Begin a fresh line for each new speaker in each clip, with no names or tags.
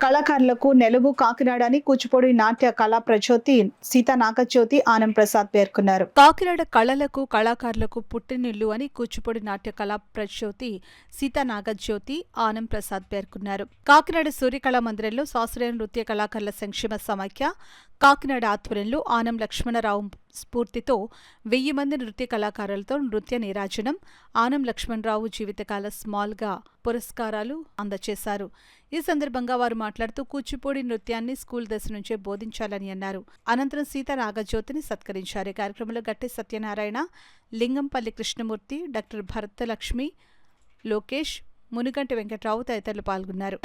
కళాకారులకు నెలవు కాకినాడని కూచిపూడి నాట్య కళా ప్రజ్యోతి సీతా నాగజ్యోతి ఆనం ప్రసాద్ పేర్కొన్నారు. కాకినాడ కళలకు కళాకారులకు పుట్టినిల్లు అని కూచిపూడి నాట్య కళా ప్రజ్యోతి సీతా నాగజ్యోతి ఆనం ప్రసాద్ పేర్కొన్నారు. కాకినాడ సూర్యకళా మందిరంలో శాస్త్రీయ నృత్య కళాకారుల సంక్షేమ సమాఖ్య కాకినాడ ఆధ్వర్యంలో ఆనం లక్ష్మణరావు స్ఫూర్తితో 1000 మంది నృత్య కళాకారులతో నృత్య నీరాజనం, ఆనం లక్ష్మణరావు జీవితకాల స్మాల్గా పురస్కారాలు అందజేశారు. ఈ సందర్భంగా వారు మాట్లాడుతూ కూచిపూడి నృత్యాన్ని స్కూల్ దశ నుంచే బోధించాలని అన్నారు. అనంతరం సీతా నాగజ్యోతిని సత్కరించారు. ఈ కార్యక్రమంలో గట్టి సత్యనారాయణ, లింగంపల్లి కృష్ణమూర్తి, డాక్టర్ భరతలక్ష్మి, లోకేష్, మునిగంటి వెంకట్రావు తదితరులు పాల్గొన్నారు.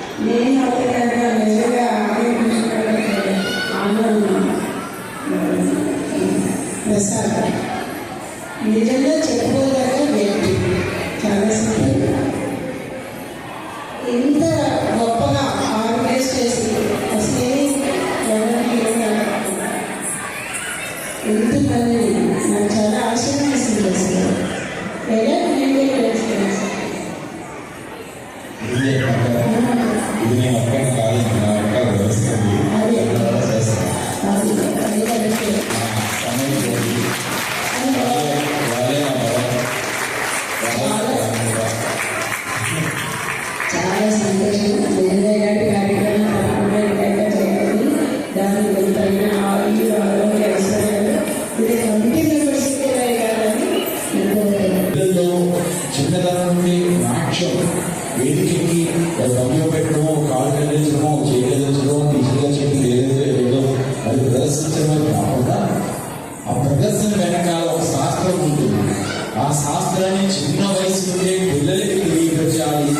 నిజంగా చెప్పుకోదగ్గ వ్యక్తి, చాలా సింపుల్. ఇంత గొప్పగా ఆర్గనైజ్ చేసి అసలే ఎందుకని నాకు చాలా ఆశ్చర్యం అసలు ఎలా చాలా సంతోషం. ఇలాంటి కార్యక్రమం తప్పకుండా విధంగా చేయాలి. దాని గురించిన ఆరోగ్య ఐశ్వర్యాలు ఇది కమిటీ మెంబర్స్ కాదని
చిన్నతనం నుండి నాట్యం వేదికకి గమ్యం పెట్టడమో, కాళ్ళు కదిలించడమో, చేయి కదిలించడమో, టీచర్గా చెప్పి ఏదో అది ప్రదర్శించడమే కాకుండా ఆ ప్రదర్శన వెనకాల ఒక శాస్త్రం ఉంటుంది. ఆ శాస్త్రాన్ని చిన్న వయసు నుండే పిల్లలకి తెలియపరచాలి.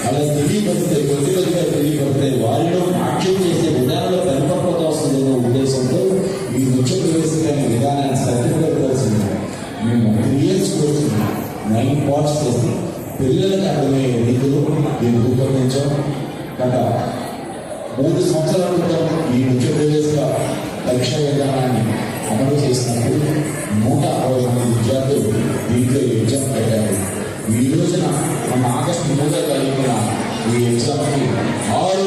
అలా తెలియపడితే కొద్దిగా తెలియపడితే వారిలో నాట్యం చేసే విధానంలో పరిపక్వత వస్తుందన్న ఉద్దేశంతో ఈ నృత్య ప్రవేశించిన విధానాన్ని సర్టిఫికేట్ మేము 3 years కోరుతున్నాం. 9 parts చేసి పిల్లలకు అర్థమయ్యే రీతిలో దీన్ని రూపొందించాం. గత 3 సంవత్సరాల క్రితం ఈ నృత్య ప్రవేశ పరీక్షా విధానాన్ని అమలు చేసినప్పుడు 160 మంది విద్యార్థులు దీంట్లో ఎగ్జామ్ పెట్టారు. ఈ రోజున మన ఆగస్టు 3వ తారీఖున ఈ ఎగ్జామ్కి 6